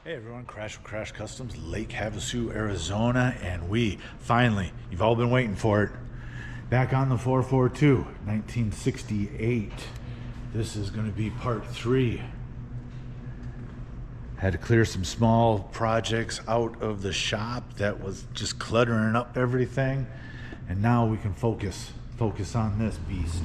Hey everyone, Crash with Crash Customs, Lake Havasu, Arizona, and we finally, you've all been waiting for it, back on the 442, 1968. This is going to be part 3. Had to clear some small projects out of the shop that was just cluttering up everything, and now we can focus on this beast.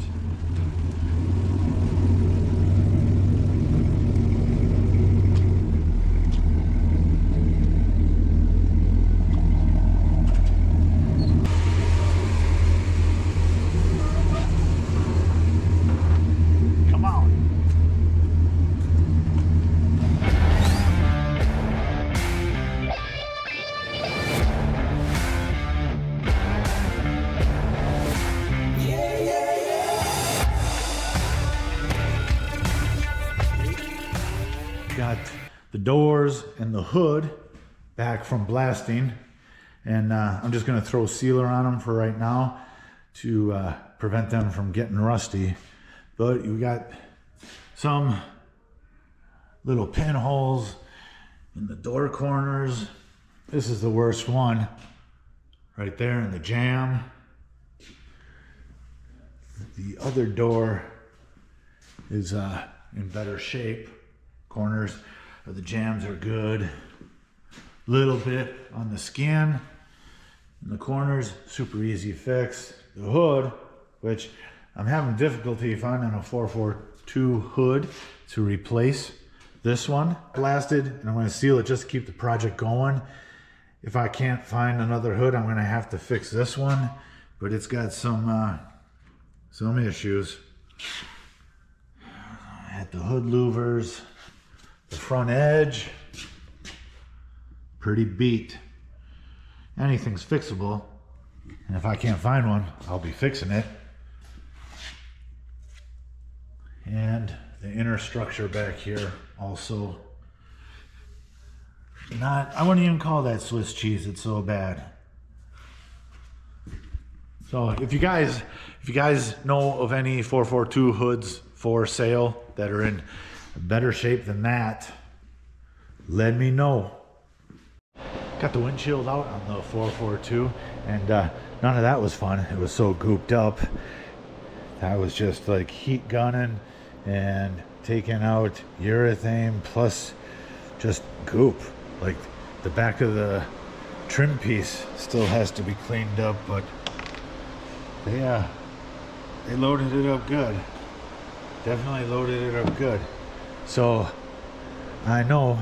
Got the doors and the hood back from blasting, and I'm just going to throw sealer on them for right now to prevent them from getting rusty. But we got some little pinholes in the door corners. This is the worst one right there in the jamb. The other door is in better shape. Corners of the jambs are good. Little bit on the skin. In the corners, super easy fix. The hood, which I'm having difficulty finding a 442 hood to replace this one. Blasted, and I'm going to seal it just to keep the project going. If I can't find another hood, I'm going to have to fix this one, but it's got some issues. At the hood louvers. The front edge, pretty beat. Anything's fixable, and if I can't find one, I'll be fixing it. And the inner structure back here also I wouldn't even call that Swiss cheese, it's so bad. So if you guys know of any 442 hoods for sale that are in better shape than that, let me know. Got the windshield out on the 442, and none of that was fun. It was so gooped up. That was just like heat gunning and taking out urethane plus just goop. Like the back of the trim piece still has to be cleaned up, but they loaded it up good. Definitely loaded it up good. So I know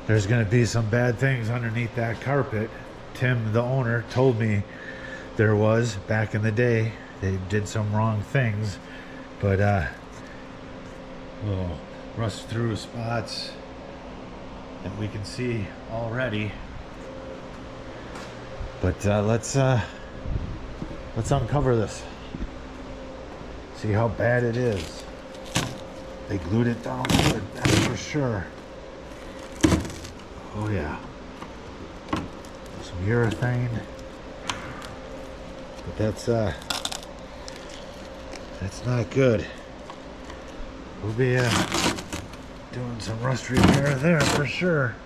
there's going to be some bad things underneath that carpet. Tim, the owner, told me there was back in the day. They did some wrong things, but little rust through spots that we can see already. But let's uncover this. See how bad it is. They glued it down good, that's for sure. Oh yeah. Some urethane. But that's not good. We'll be doing some rust repair there for sure.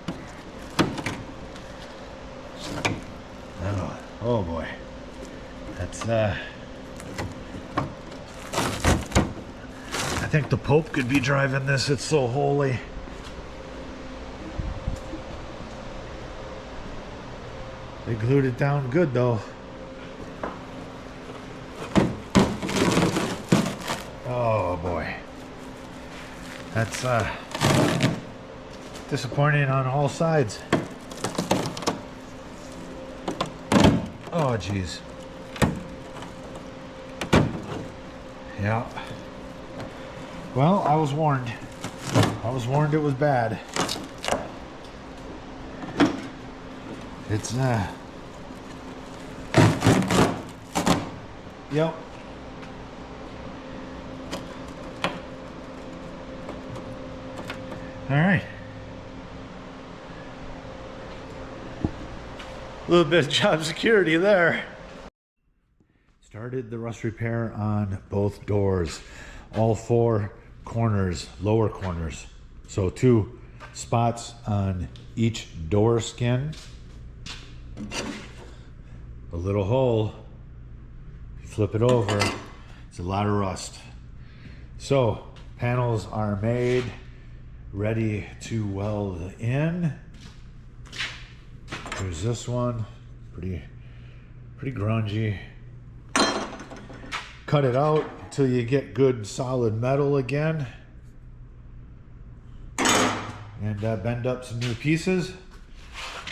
Oh boy. That's I think the Pope could be driving this, it's so holy. They glued it down good though. Oh boy. That's disappointing on all sides. Oh geez. Yeah. Well, I was warned. I was warned it was bad. It's yep. All right. A little bit of job security there. Started the rust repair on both doors. All 4 corners, lower corners. So 2 spots on each door skin. A little hole, flip it over, it's a lot of rust. So panels are made, ready to weld in. There's this one, pretty grungy. Cut it out until you get good solid metal again. And bend up some new pieces.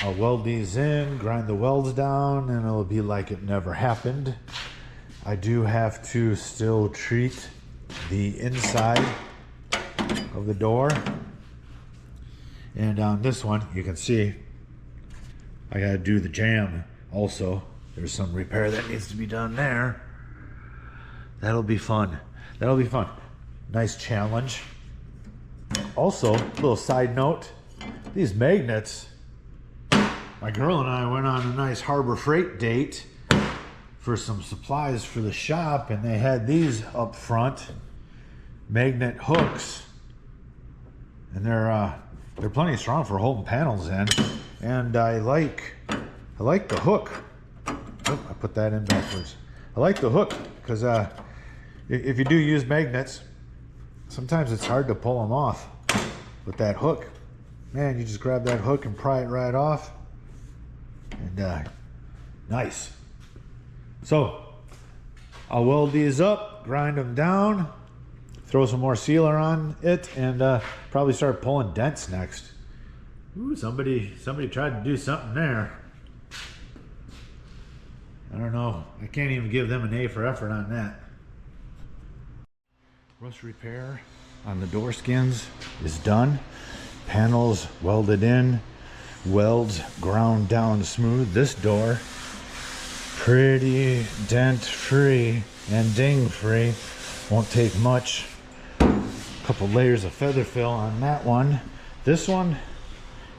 I'll weld these in, grind the welds down, and it'll be like it never happened. I do have to still treat the inside of the door. And on this one, you can see I gotta do the jamb also. There's some repair that needs to be done there. That'll be fun. That'll be fun. Nice challenge. Also, a little side note, these magnets, my girl and I went on a nice Harbor Freight date for some supplies for the shop, and they had these up front, magnet hooks, and they're plenty strong for holding panels in. And I like the hook. Oh, I put that in backwards. I like the hook because if you do use magnets, sometimes it's hard to pull them off with that hook. Man, you just grab that hook and pry it right off. And nice. So I'll weld these up, grind them down, throw some more sealer on it, and probably start pulling dents next. Ooh, somebody tried to do something there. I don't know. I can't even give them an A for effort on that. Rust repair on the door skins is done. Panels welded in, welds ground down smooth. This door, pretty dent free and ding free. Won't take much. A couple layers of feather fill on that one. This one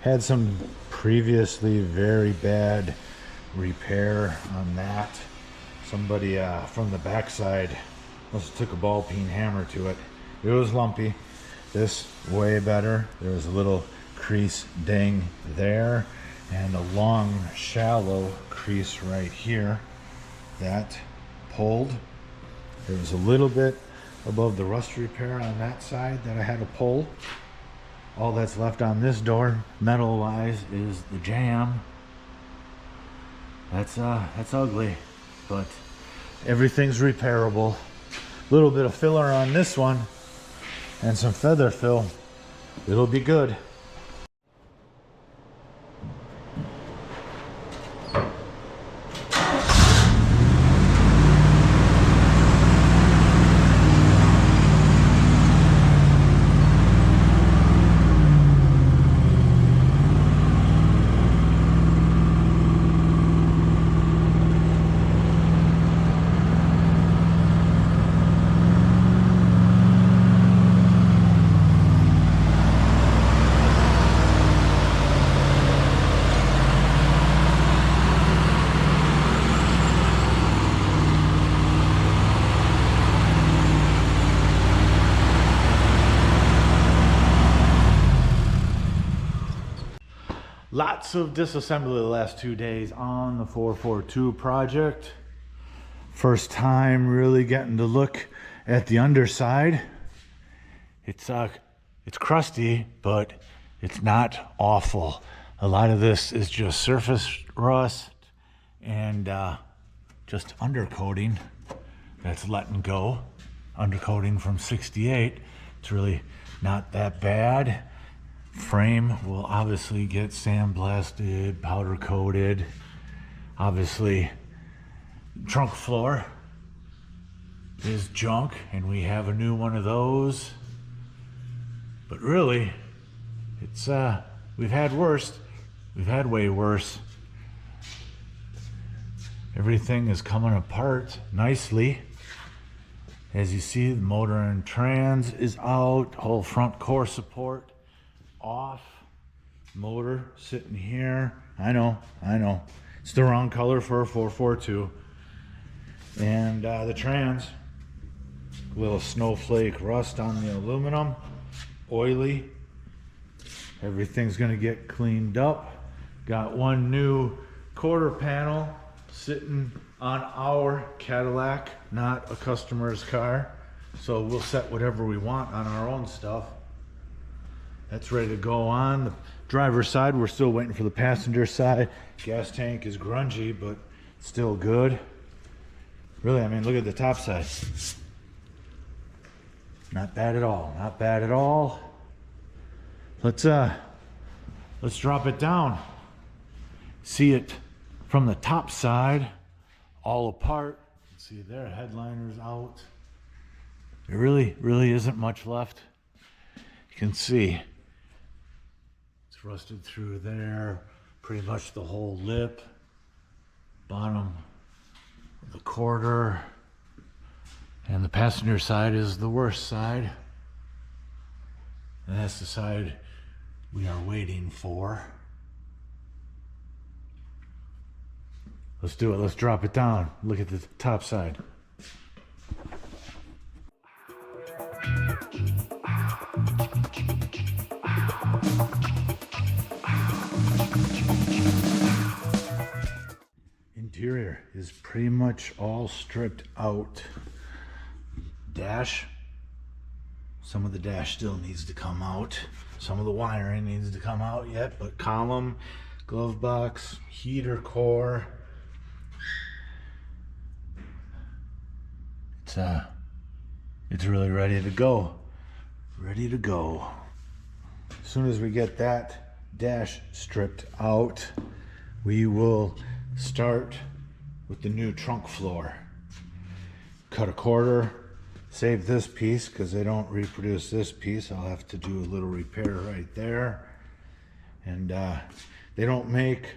had some previously very bad repair on that. Somebody from the backside must have took a ball peen hammer to it. It was lumpy. This way better. There was a little crease ding there and a long shallow crease right here that pulled. There was a little bit above the rust repair on that side that I had to pull. All that's left on this door metal wise is the jamb. That's ugly, but everything's repairable. A little bit of filler on this one and some feather fill. It'll be good. Lots of disassembly the last 2 days on the 442 project. First time really getting to look at the underside. It's crusty, but it's not awful. A lot of this is just surface rust and just undercoating that's letting go. Undercoating from 68. It's really not that bad. Frame will obviously get sandblasted, powder coated. Obviously, trunk floor is junk, and we have a new one of those. But really, it's we've had worse. We've had way worse. Everything is coming apart nicely. As you see, the motor and trans is out. Whole front core support off. Motor sitting here. I know. It's the wrong color for a 442. And the trans, a little snowflake rust on the aluminum, oily. Everything's gonna get cleaned up. Got one new quarter panel sitting on our Cadillac, not a customer's car. So we'll set whatever we want on our own stuff. That's ready to go on. The driver's side, we're still waiting for the passenger side. Gas tank is grungy, but still good. Really, I mean, look at the top side. Not bad at all, not bad at all. Let's drop it down. See it from the top side, all apart. See there, headliner's out. There really isn't much left. You can see it's rusted through there, pretty much the whole lip, bottom of the quarter, and the passenger side is the worst side. And that's the side we are waiting for. Let's do it. Let's drop it down. Look at the top side. Interior is pretty much all stripped out. Dash. Some of the dash still needs to come out. Some of the wiring needs to come out yet, but column, glove box, heater core. It's really ready to go. Ready to go. As soon as we get that dash stripped out, we will start with the new trunk floor. Cut a quarter, save this piece because they don't reproduce this piece. I'll have to do a little repair right there. And they don't make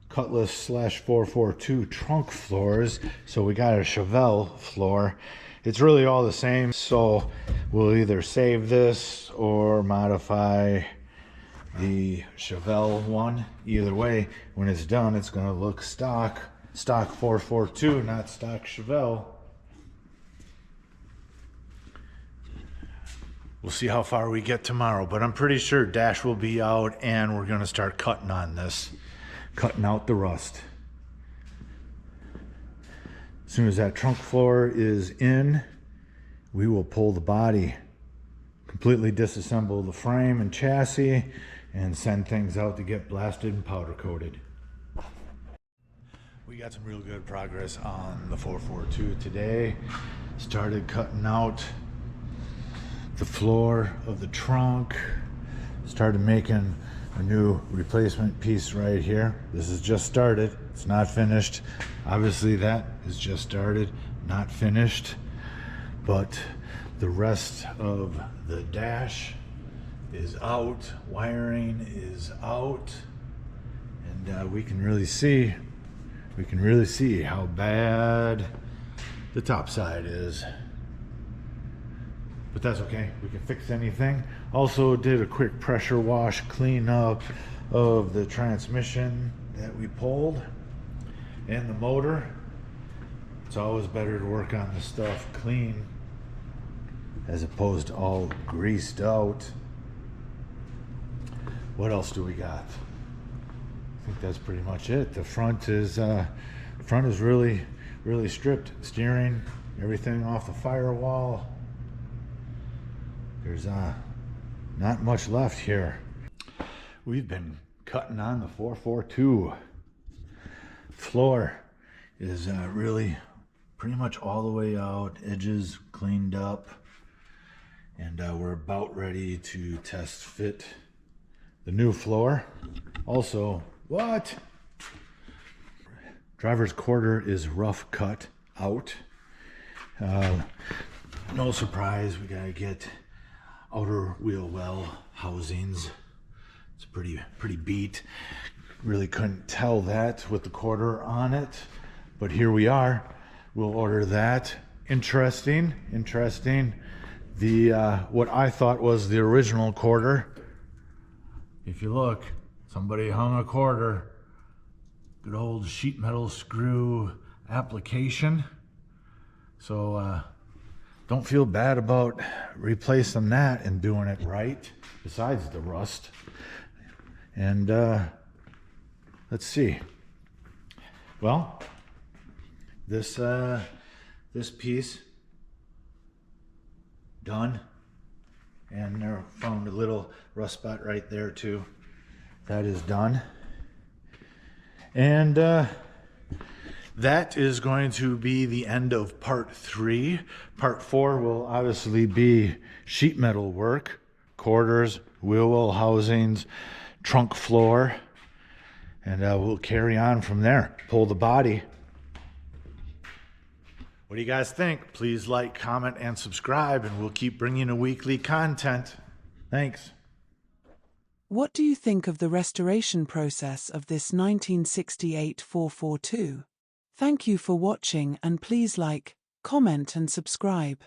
Cutlass /442 trunk floors, so we got a Chevelle floor. It's really all the same, so we'll either save this or modify the Chevelle one. Either way, when it's done, it's going to look stock 442, not stock Chevelle. We'll see how far we get tomorrow, but I'm pretty sure dash will be out and we're going to start cutting on this, cutting out the rust. As soon as that trunk floor is in, we will pull the body, completely disassemble the frame and chassis, and send things out to get blasted and powder coated. We got some real good progress on the 442 today. Started cutting out the floor of the trunk. Started making a new replacement piece right here. This is just started. It's not finished. Obviously that is just started, not finished. But the rest of the dash is out. Wiring is out. And we can really see how bad the top side is. But that's okay, we can fix anything. Also did a quick pressure wash cleanup of the transmission that we pulled and the motor. It's always better to work on the stuff clean as opposed to all greased out. What else do we got? I think that's pretty much it. The front is really stripped. Steering, everything off the firewall. There's not much left here. We've been cutting on the 442. Floor is really pretty much all the way out, edges cleaned up, and we're about ready to test fit the new floor. Also, what? Driver's quarter is rough cut out. No surprise, we gotta get outer wheel well housings. It's pretty beat. Really couldn't tell that with the quarter on it, but here we are. We'll order that. Interesting. The what I thought was the original quarter. If you look, somebody hung a quarter. Good old sheet metal screw application. So don't feel bad about replacing that and doing it right, besides the rust. And let's see. Well, this piece done, and I found a little rust spot right there too. That is done, and that is going to be the end of part 3. Part 4 will obviously be sheet metal work, quarters, wheel well housings, trunk floor, and we'll carry on from there. Pull the body. What do you guys think? Please like, comment, and subscribe, and we'll keep bringing you weekly content. Thanks. What do you think of the restoration process of this 1968 442? Thank you for watching, and please like, comment and subscribe.